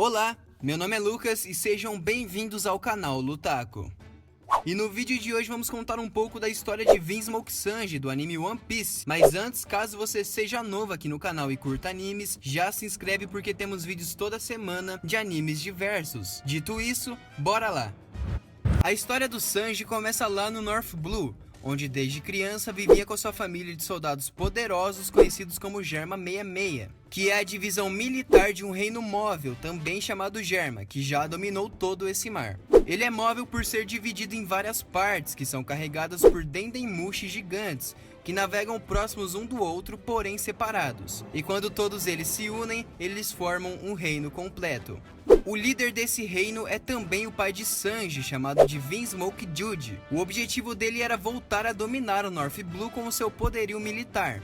Olá, meu nome é Lucas e sejam bem-vindos ao canal Lutaco. E no vídeo de hoje vamos contar um pouco da história de Vinsmoke Sanji do anime One Piece. Mas antes, caso você seja novo aqui no canal e curta animes, já se inscreve porque temos vídeos toda semana de animes diversos. Dito isso, bora lá! A história do Sanji começa lá no North Blue, onde desde criança vivia com sua família de soldados poderosos conhecidos como Germa 66, que é a divisão militar de um reino móvel, também chamado Germa, que já dominou todo esse mar. Ele é móvel por ser dividido em várias partes, que são carregadas por Dendemushi gigantes, que navegam próximos um do outro, porém separados. E quando todos eles se unem, eles formam um reino completo. O líder desse reino é também o pai de Sanji, chamado de Vinsmoke Jude. O objetivo dele era voltar a dominar o North Blue com o seu poderio militar.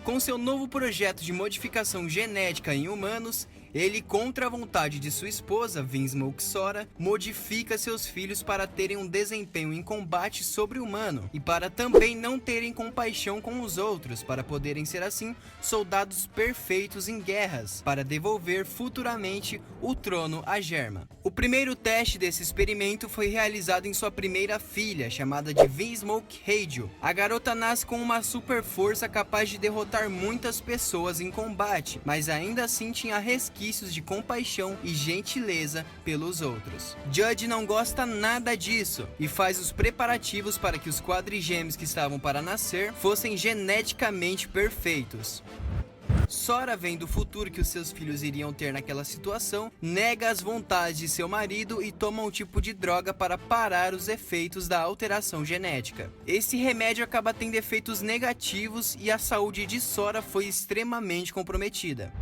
Com seu novo projeto de modificação genética em humanos, ele, contra a vontade de sua esposa, Vinsmoke Sora, modifica seus filhos para terem um desempenho em combate sobre-humano e para também não terem compaixão com os outros, para poderem ser assim soldados perfeitos em guerras, para devolver futuramente o trono a Germa. O primeiro teste desse experimento foi realizado em sua primeira filha, chamada de Vinsmoke Heijo. A garota nasce com uma super força capaz de derrotar muitas pessoas em combate, mas ainda assim tinha resquícios de compaixão e gentileza pelos outros. Jude não gosta nada disso e faz os preparativos para que os quadrigêmeos que estavam para nascer fossem geneticamente perfeitos. Sora, vendo o futuro que os seus filhos iriam ter naquela situação, nega as vontades de seu marido e toma um tipo de droga para parar os efeitos da alteração genética. Esse remédio acaba tendo efeitos negativos e a saúde de Sora foi extremamente comprometida.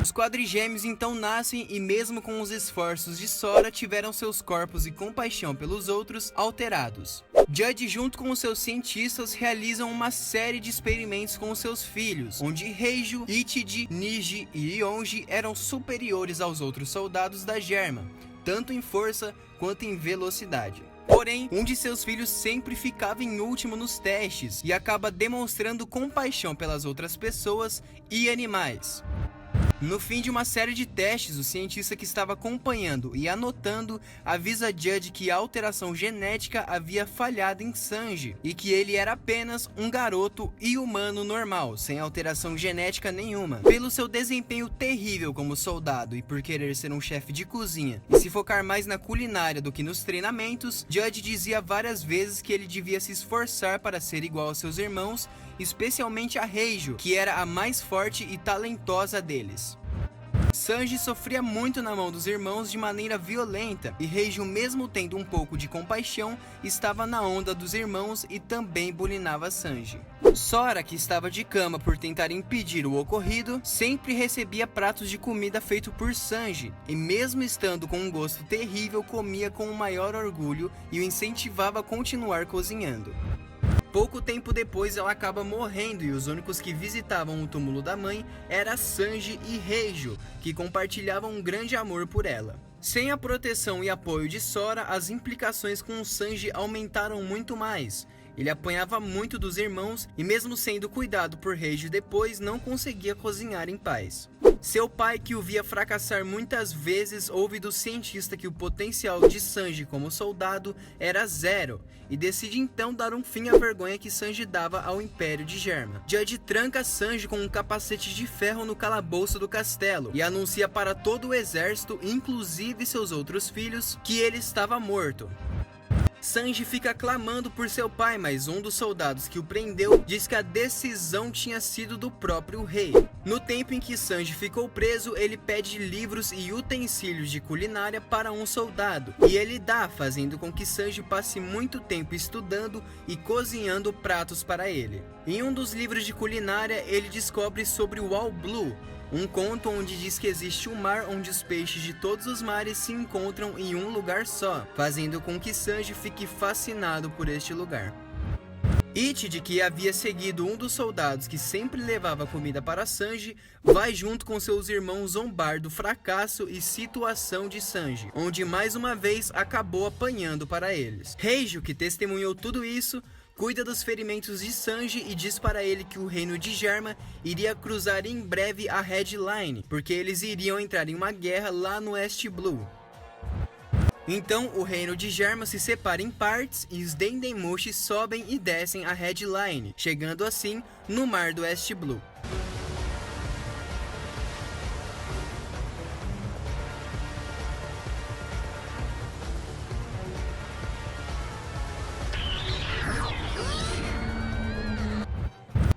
Os quadrigêmeos então nascem e, mesmo com os esforços de Sora, tiveram seus corpos e compaixão pelos outros alterados. Jude, junto com os seus cientistas, realizam uma série de experimentos com os seus filhos, onde Heijo, Ichiji, Niji e Yonji eram superiores aos outros soldados da Germa, tanto em força quanto em velocidade. Porém, um de seus filhos sempre ficava em último nos testes e acaba demonstrando compaixão pelas outras pessoas e animais. No fim de uma série de testes, o cientista que estava acompanhando e anotando avisa Jude que a alteração genética havia falhado em Sanji e que ele era apenas um garoto e humano normal, sem alteração genética nenhuma. Pelo seu desempenho terrível como soldado e por querer ser um chefe de cozinha e se focar mais na culinária do que nos treinamentos, Jude dizia várias vezes que ele devia se esforçar para ser igual aos seus irmãos, especialmente a Heijo, que era a mais forte e talentosa deles. Sanji sofria muito na mão dos irmãos de maneira violenta, e Heijo, mesmo tendo um pouco de compaixão, estava na onda dos irmãos e também bulinava Sanji. Sora, que estava de cama por tentar impedir o ocorrido, sempre recebia pratos de comida feito por Sanji, e mesmo estando com um gosto terrível, comia com o maior orgulho e o incentivava a continuar cozinhando. Pouco tempo depois ela acaba morrendo e os únicos que visitavam o túmulo da mãe eram Sanji e Heijo, que compartilhavam um grande amor por ela. Sem a proteção e apoio de Sora, as implicações com o Sanji aumentaram muito mais. Ele apanhava muito dos irmãos e, mesmo sendo cuidado por Heijo depois, não conseguia cozinhar em paz. Seu pai, que o via fracassar muitas vezes, ouve do cientista que o potencial de Sanji como soldado era zero e decide então dar um fim à vergonha que Sanji dava ao Império de Germa. Jude tranca Sanji com um capacete de ferro no calabouço do castelo e anuncia para todo o exército, inclusive seus outros filhos, que ele estava morto. Sanji fica clamando por seu pai, mas um dos soldados que o prendeu diz que a decisão tinha sido do próprio rei. No tempo em que Sanji ficou preso, ele pede livros e utensílios de culinária para um soldado, e ele dá, fazendo com que Sanji passe muito tempo estudando e cozinhando pratos para ele. Em um dos livros de culinária, ele descobre sobre o All Blue, um conto onde diz que existe um mar onde os peixes de todos os mares se encontram em um lugar só, fazendo com que Sanji fique fascinado por este lugar. Ichiji, que havia seguido um dos soldados que sempre levava comida para Sanji, vai junto com seus irmãos zombar do fracasso e situação de Sanji, onde mais uma vez acabou apanhando para eles. Heijo, que testemunhou tudo isso, cuida dos ferimentos de Sanji e diz para ele que o reino de Germa iria cruzar em breve a Red Line, porque eles iriam entrar em uma guerra lá no West Blue. Então o reino de Germa se separa em partes e os Dendemushi sobem e descem a Red Line, chegando assim no mar do West Blue.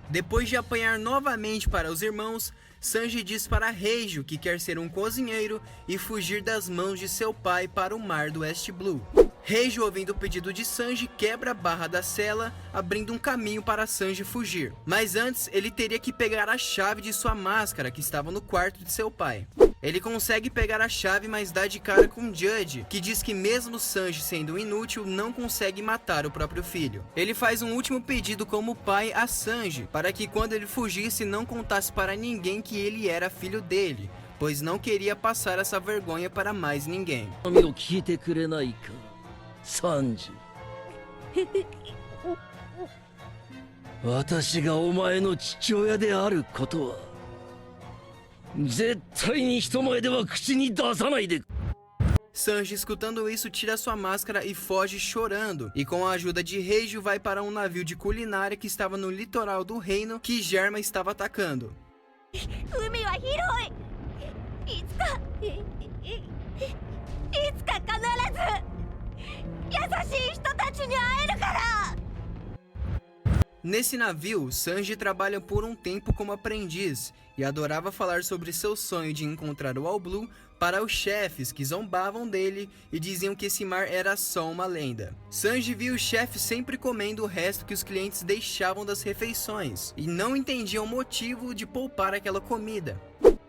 Depois de apanhar novamente para os irmãos, Sanji diz para Heijo que quer ser um cozinheiro e fugir das mãos de seu pai para o mar do West Blue. Heijo, ouvindo o pedido de Sanji, quebra a barra da cela, abrindo um caminho para Sanji fugir. Mas antes, ele teria que pegar a chave de sua máscara que estava no quarto de seu pai. Ele consegue pegar a chave, mas dá de cara com Judge, que diz que mesmo Sanji sendo inútil, não consegue matar o próprio filho. Ele faz um último pedido como pai a Sanji, para que quando ele fugisse não contasse para ninguém que ele era filho dele, pois não queria passar essa vergonha para mais ninguém. Sanji, 私がお前の父親であることは絶対に人前では口に出さないで。 Sanji, escutando isso, tira sua máscara e foge chorando, e com a ajuda de Heijo vai para um navio de culinária que estava no litoral do reino que Germa estava atacando. Nesse navio, Sanji trabalha por um tempo como aprendiz e adorava falar sobre seu sonho de encontrar o All Blue para os chefes que zombavam dele e diziam que esse mar era só uma lenda. Sanji viu os chefes sempre comendo o resto que os clientes deixavam das refeições e não entendia o motivo de poupar aquela comida.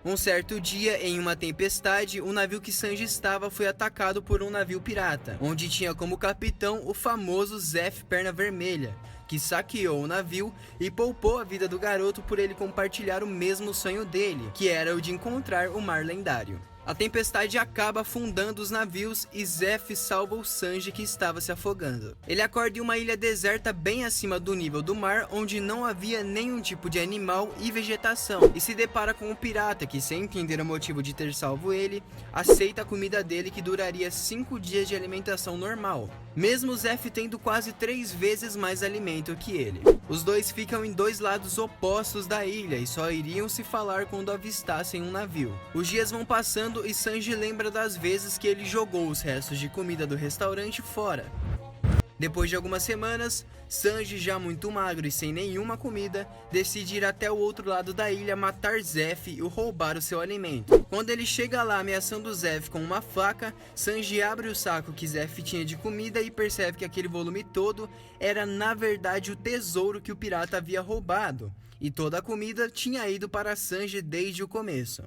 Um certo dia, em uma tempestade, o navio que Sanji estava foi atacado por um navio pirata, onde tinha como capitão o famoso Zeff Perna Vermelha, que saqueou o navio e poupou a vida do garoto por ele compartilhar o mesmo sonho dele, que era o de encontrar o mar lendário. A tempestade acaba afundando os navios e Zeff salva o Sanji, que estava se afogando. Ele acorda em uma ilha deserta bem acima do nível do mar, onde não havia nenhum tipo de animal e vegetação, e se depara com um pirata que, sem entender o motivo de ter salvo ele, aceita a comida dele, que duraria 5 dias de alimentação normal, mesmo Zeff tendo quase 3 vezes mais alimento que ele. Os dois ficam em 2 lados opostos da ilha e só iriam se falar quando avistassem um navio. Os dias vão passando e Sanji lembra das vezes que ele jogou os restos de comida do restaurante fora. Depois de algumas semanas, Sanji, já muito magro e sem nenhuma comida, decide ir até o outro lado da ilha matar Zeff e roubar o seu alimento. Quando ele chega lá ameaçando Zeff com uma faca, Sanji abre o saco que Zeff tinha de comida e percebe que aquele volume todo era na verdade o tesouro que o pirata havia roubado, e toda a comida tinha ido para Sanji desde o começo.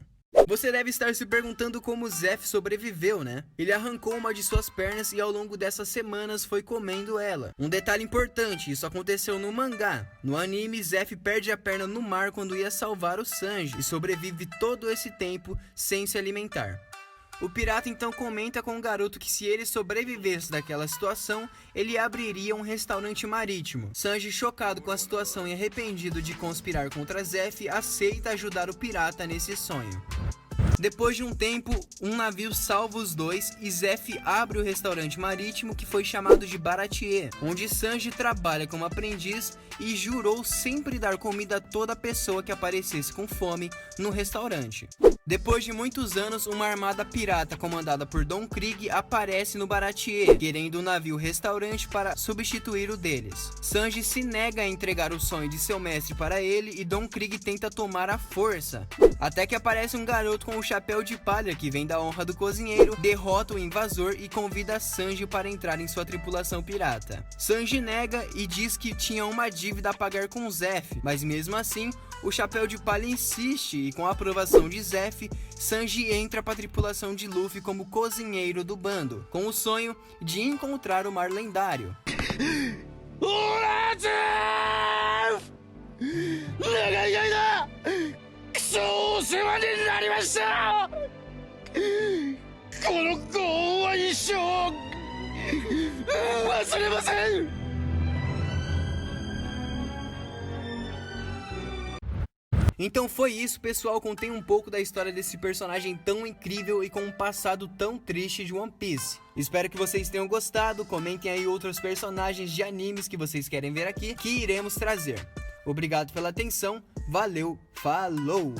Você deve estar se perguntando como Zeff sobreviveu, né? Ele arrancou uma de suas pernas e ao longo dessas semanas foi comendo ela. Um detalhe importante, isso aconteceu no mangá. No anime, Zeff perde a perna no mar quando ia salvar o Sanji e sobrevive todo esse tempo sem se alimentar. O pirata então comenta com o garoto que se ele sobrevivesse daquela situação, ele abriria um restaurante marítimo. Sanji, chocado com a situação e arrependido de conspirar contra Zeff, aceita ajudar o pirata nesse sonho. Depois de um tempo, um navio salva os dois e Zeff abre o restaurante marítimo que foi chamado de Baratie, onde Sanji trabalha como aprendiz e jurou sempre dar comida a toda pessoa que aparecesse com fome no restaurante. Depois de muitos anos, uma armada pirata comandada por Don Krieg aparece no Baratie, querendo um navio-restaurante para substituir o deles. Sanji se nega a entregar o sonho de seu mestre para ele e Don Krieg tenta tomar à força, até que aparece um garoto com um chapéu de palha que vem da honra do cozinheiro, derrota o invasor e convida Sanji para entrar em sua tripulação pirata. Sanji nega e diz que tinha uma dívida a pagar com Zeff, mas mesmo assim, o chapéu de palha insiste e com a aprovação de Zeff, Sanji entra para a tripulação de Luffy como cozinheiro do bando, com o sonho de encontrar o mar lendário. Então foi isso, pessoal, contei um pouco da história desse personagem tão incrível e com um passado tão triste de One Piece. Espero que vocês tenham gostado, comentem aí outros personagens de animes que vocês querem ver aqui, que iremos trazer. Obrigado pela atenção, valeu, falou!